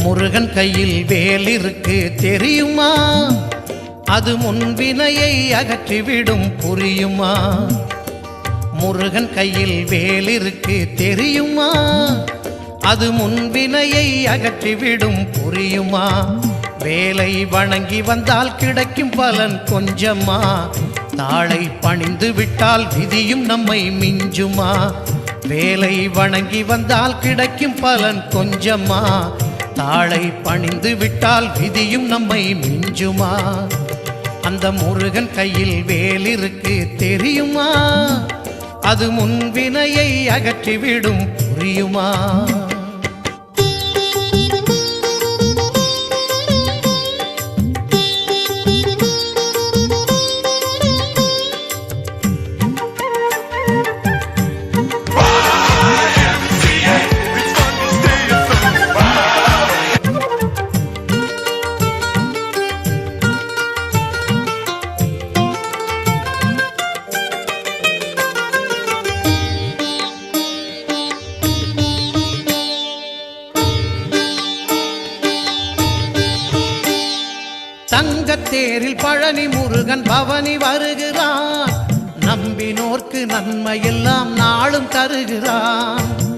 முருகன் கையில் வேல் இருக்கு தெரியுமா? அது முன்வினையை அகற்றிவிடும் புரியுமா? முருகன் கையில் வேல் இருக்கு தெரியுமா? அது முன்வினையை அகற்றிவிடும் புரியுமா? வேலை வணங்கி வந்தால் கிடைக்கும் பலன் கொஞ்சமா? தாளை பணிந்து விட்டால் விதியும் நம்மை மிஞ்சுமா? வேலை வணங்கி வந்தால் கிடைக்கும் பலன் கொஞ்சமா? தாளை பணிந்து விட்டால் விதியும் நம்மை மிஞ்சுமா? அந்த முருகன் கையில் வேல் இருக்கு தெரியுமா? அது முன்வினையை அகற்றிவிடும் புரியுமா? தங்கத்தேரில் பழனி முருகன் பவனி வருகிறான். நம்பினோர்க்கு நன்மையெல்லாம் நாளும் தருகிறான்.